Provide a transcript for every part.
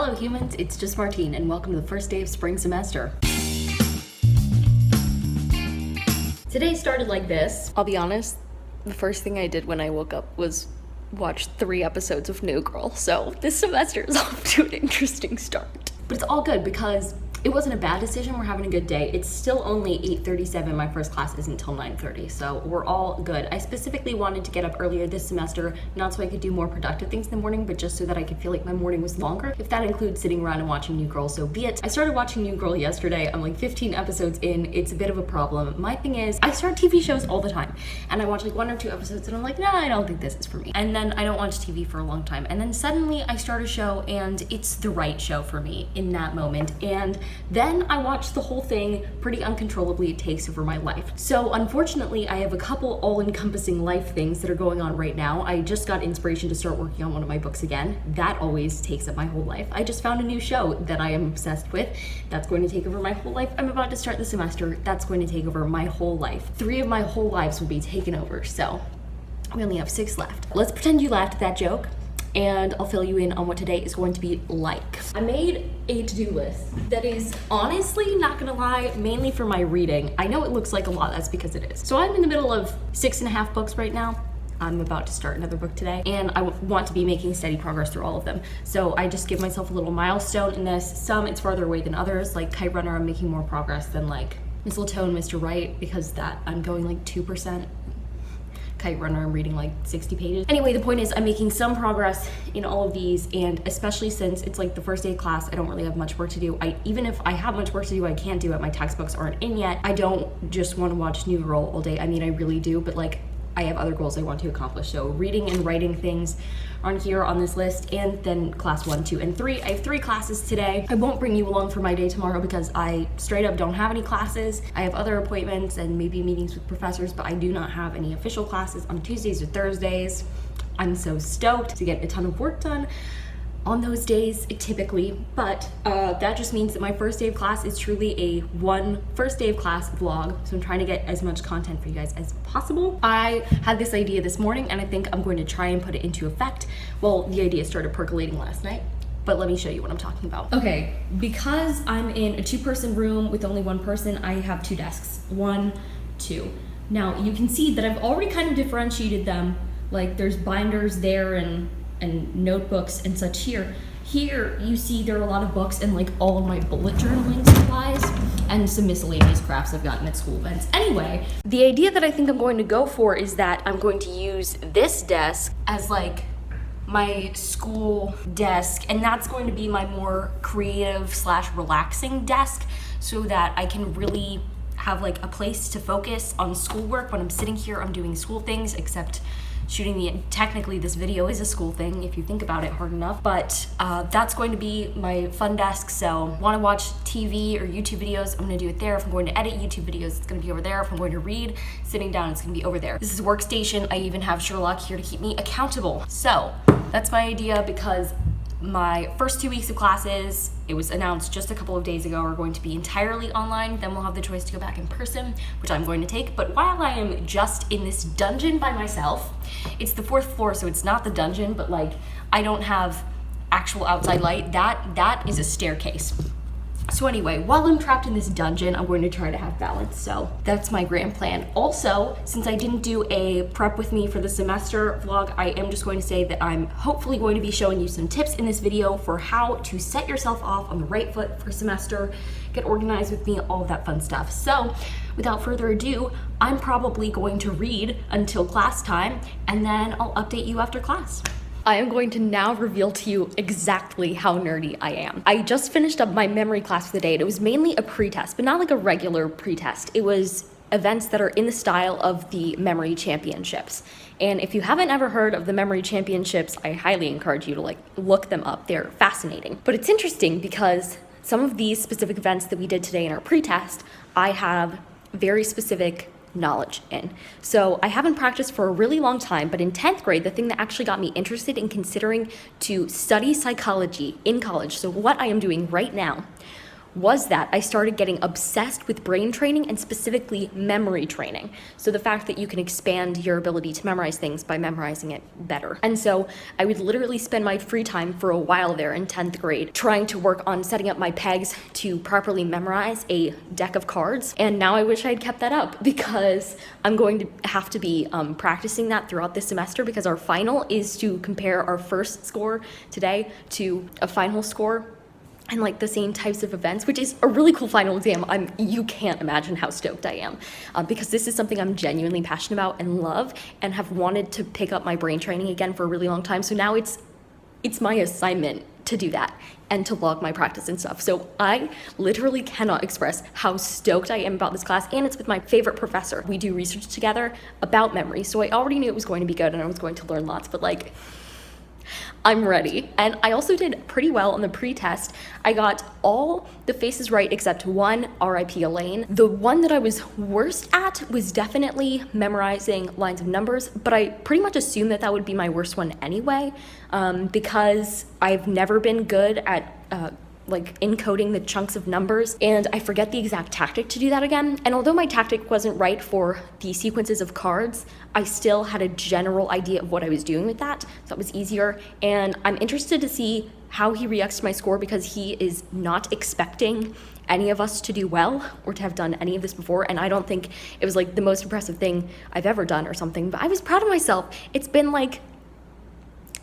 Hello humans, it's just Martine and welcome to the first day of spring semester. Today started like this. I'll be honest, the first thing I did when I woke up was watch 3 episodes of New Girl, so this semester is off to an interesting start. But it's all good because it wasn't a bad decision. We're having a good day. It's still only 8:37. My first class isn't until 9:30, so we're all good. I specifically wanted to get up earlier this semester, not so I could do more productive things in the morning, but just so that I could feel like my morning was longer. If that includes sitting around and watching New Girl, so be it. I started watching New Girl yesterday. I'm like 15 episodes in. It's a bit of a problem. My thing is, I start TV shows all the time, and I watch like 1 or 2 episodes, and I'm like, nah, I don't think this is for me. And then I don't watch TV for a long time, and then suddenly I start a show, and it's the right show for me in that moment, and then I watch the whole thing pretty uncontrollably. It takes over my life. So unfortunately, I have a couple all-encompassing life things that are going on right now. I just got inspiration to start working on one of my books again. That always takes up my whole life. I just found a new show that I am obsessed with. That's going to take over my whole life. I'm about to start the semester. That's going to take over my whole life. 3 of my whole lives will be taken over. So we only have 6 left. Let's pretend you laughed at that joke, and I'll fill you in on what today is going to be like. I made a to-do list that is honestly, not gonna lie, mainly for my reading. I know it looks like a lot, that's because it is. So I'm in the middle of 6.5 books right now. I'm about to start another book today, and I want to be making steady progress through all of them. So I just give myself a little milestone in this. Some it's farther away than others, like Kite Runner, I'm making more progress than like Mistletoe and Mr. Right, because that I'm going like 2%. Kite Runner, I'm reading like 60 pages. Anyway, the point is I'm making some progress in all of these, and especially since it's like the first day of class, I don't really have much work to do. Even if I have much work to do, I can't do it. My textbooks aren't in yet. I don't just want to watch New Girl all day. I mean, I really do, but like I have other goals I want to accomplish. So reading and writing things on here on this list, and then class 1, 2, and 3. I have 3 classes today. I won't bring you along for my day tomorrow because I straight up don't have any classes. I have other appointments and maybe meetings with professors, but I do not have any official classes on Tuesdays or Thursdays. I'm so stoked to get a ton of work done on those days typically, but that just means that my first day of class is truly a first day of class vlog, so I'm trying to get as much content for you guys as possible. I had this idea this morning, and I think I'm going to try and put it into effect. Well, the idea started percolating last night, but let me show you what I'm talking about. Okay, because I'm in a 2-person room with only 1 person, I have 2 desks, 1, 2. Now you can see that I've already kind of differentiated them, like there's binders there and notebooks and such here. Here you see there are a lot of books and like all of my bullet journaling supplies and some miscellaneous crafts I've gotten at school events. Anyway, the idea that I think I'm going to go for is that I'm going to use this desk as like my school desk, and that's going to be my more creative / relaxing desk, so that I can really have like a place to focus on schoolwork. When I'm sitting here, I'm doing school things, except technically this video is a school thing if you think about it hard enough, but that's going to be my fun desk. So want to watch TV or YouTube videos, I'm going to do it there. If I'm going to edit YouTube videos, it's going to be over there. If I'm going to read sitting down, it's going to be over there. This is a workstation. I even have Sherlock here to keep me accountable. So that's my idea, because my first 2 weeks of classes, it was announced just a couple of days ago, are going to be entirely online. Then we'll have the choice to go back in person, which I'm going to take. But while I am just in this dungeon by myself, it's the 4th floor, so it's not the dungeon, but like I don't have actual outside light. That is a staircase. So anyway, while I'm trapped in this dungeon, I'm going to try to have balance. So that's my grand plan. Also, since I didn't do a prep with me for the semester vlog, I am just going to say that I'm hopefully going to be showing you some tips in this video for how to set yourself off on the right foot for semester, get organized with me, all of that fun stuff. So without further ado, I'm probably going to read until class time, and then I'll update you after class. I am going to now reveal to you exactly how nerdy I am. I just finished up my memory class for the day, and it was mainly a pretest, but not like a regular pretest. It was events that are in the style of the memory championships. And if you haven't ever heard of the memory championships, I highly encourage you to like look them up. They're fascinating. But it's interesting because some of these specific events that we did today in our pretest, I have very specific knowledge in. So I haven't practiced for a really long time, but in 10th grade, the thing that actually got me interested in considering to study psychology in college, so what I am doing right now, was that I started getting obsessed with brain training and specifically memory training. So the fact that you can expand your ability to memorize things by memorizing it better. And so I would literally spend my free time for a while there in 10th grade trying to work on setting up my pegs to properly memorize a deck of cards. And now I wish I had kept that up, because I'm going to have to be practicing that throughout this semester, because our final is to compare our first score today to a final score and like the same types of events, which is a really cool final exam. You can't imagine how stoked I am, because this is something I'm genuinely passionate about and love, and have wanted to pick up my brain training again for a really long time. So now it's my assignment to do that and to log my practice and stuff. So I literally cannot express how stoked I am about this class, and it's with my favorite professor. We do research together about memory, so I already knew it was going to be good and I was going to learn lots, but like, I'm ready. And I also did pretty well on the pre-test. I got all the faces right except one, RIP Elaine. The one that I was worst at was definitely memorizing lines of numbers, but I pretty much assumed that would be my worst one anyway, because I've never been good at like encoding the chunks of numbers, and I forget the exact tactic to do that again. And although my tactic wasn't right for the sequences of cards, I still had a general idea of what I was doing with that, so that was easier. And I'm interested to see how he reacts to my score, because he is not expecting any of us to do well or to have done any of this before, and I don't think it was like the most impressive thing I've ever done or something, but I was proud of myself. It's been like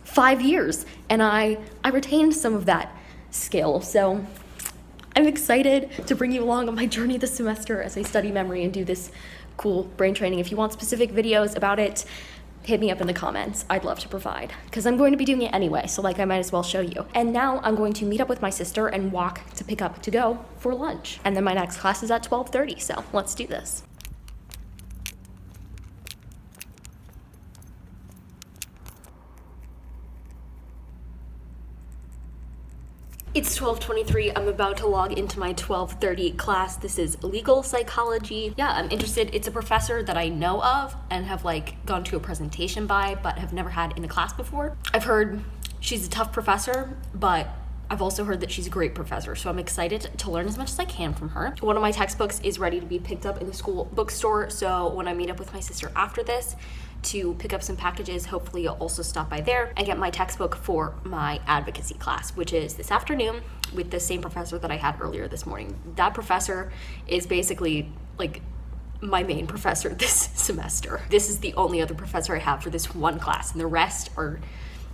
5 years and I retained some of that skill. So I'm excited to bring you along on my journey this semester as I study memory and do this cool brain training. If you want specific videos about it, hit me up in the comments. I'd love to provide, because I'm going to be doing it anyway, so like I might as well show you. And now I'm going to meet up with my sister and walk to pick up to go for lunch. And then my next class is at 12:30, so let's do this. It's 12:23. I'm about to log into my 12:30 class. This is legal psychology. Yeah, I'm interested. It's a professor that I know of and have like gone to a presentation by, but have never had in a class before. I've heard she's a tough professor, but I've also heard that she's a great professor, so I'm excited to learn as much as I can from her. One of my textbooks is ready to be picked up in the school bookstore, so when I meet up with my sister after this to pick up some packages, hopefully I'll also stop by there and get my textbook for my advocacy class, which is this afternoon with the same professor that I had earlier this morning. That professor is basically like my main professor this semester. This is the only other professor I have for this one class, and the rest are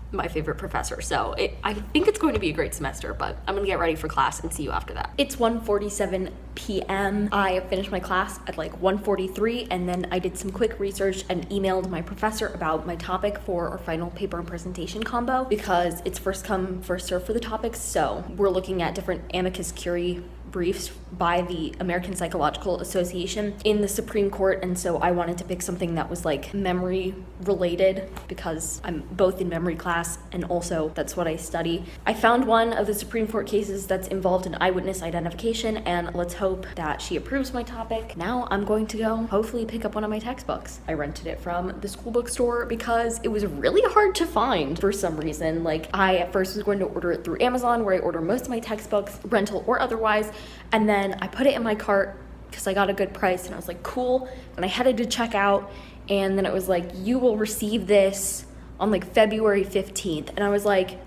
my favorite professor. So I think it's going to be a great semester, but I'm gonna get ready for class and see you after that. It's 1:47 p.m. I finished my class at like 1:43, and then I did some quick research and emailed my professor about my topic for our final paper and presentation combo, because it's first come, first serve for the topics. So we're looking at different amicus curiae briefs by the American Psychological Association in the Supreme Court, and so I wanted to pick something that was like memory related, because I'm both in memory class and also that's what I study. I found one of the Supreme Court cases that's involved in eyewitness identification, and let's hope that she approves my topic. Now I'm going to go hopefully pick up one of my textbooks. I rented it from the school bookstore because it was really hard to find for some reason. Like, I at first was going to order it through Amazon, where I order most of my textbooks, rental or otherwise, and then I put it in my cart because I got a good price, and I was like, cool. And I headed to check out, and then it was like, you will receive this on like February 15th. And I was like,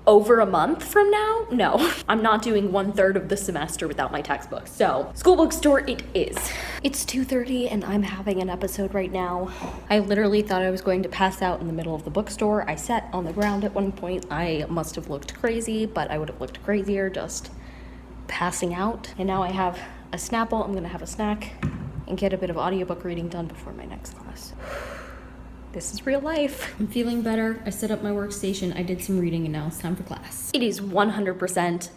over a month from now? No, I'm not doing 1/3 of the semester without my textbook. So school bookstore it is. It's 2:30 and I'm having an episode right now. I literally thought I was going to pass out in the middle of the bookstore. I sat on the ground at one point. I must have looked crazy, but I would have looked crazier just passing out. And now I have a Snapple. I'm gonna have a snack and get a bit of audiobook reading done before my next class. This is real life. I'm feeling better. I set up my workstation. I did some reading, and now it's time for class. It is 100%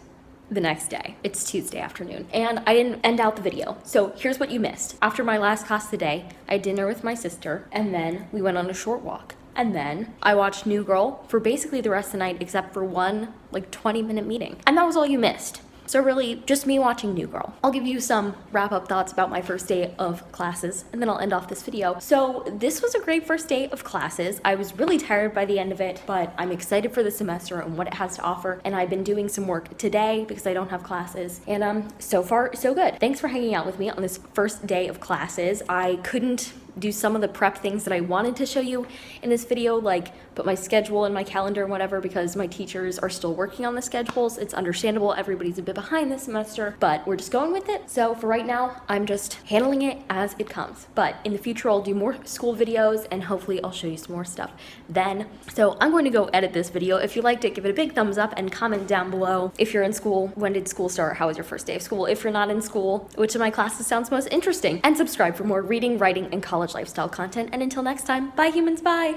the next day. It's Tuesday afternoon, and I didn't end out the video. So here's what you missed. After my last class today, I had dinner with my sister, and then we went on a short walk. And then I watched New Girl for basically the rest of the night, except for one like 20-minute meeting. And that was all you missed. So really, just me watching New Girl. I'll give you some wrap-up thoughts about my first day of classes, and then I'll end off this video. So this was a great first day of classes. I was really tired by the end of it, but I'm excited for the semester and what it has to offer, and I've been doing some work today because I don't have classes, and so far, so good. Thanks for hanging out with me on this first day of classes. I couldn't do some of the prep things that I wanted to show you in this video, like put my schedule in my calendar and whatever, because my teachers are still working on the schedules. It's understandable, everybody's a bit behind this semester, but we're just going with it. So for right now, I'm just handling it as it comes. But in the future, I'll do more school videos and hopefully I'll show you some more stuff then. So I'm going to go edit this video. If you liked it, give it a big thumbs up and comment down below. If you're in school, when did school start? How was your first day of school? If you're not in school, which of my classes sounds most interesting? And subscribe for more reading, writing, and college lifestyle content. And until next time, bye humans, bye!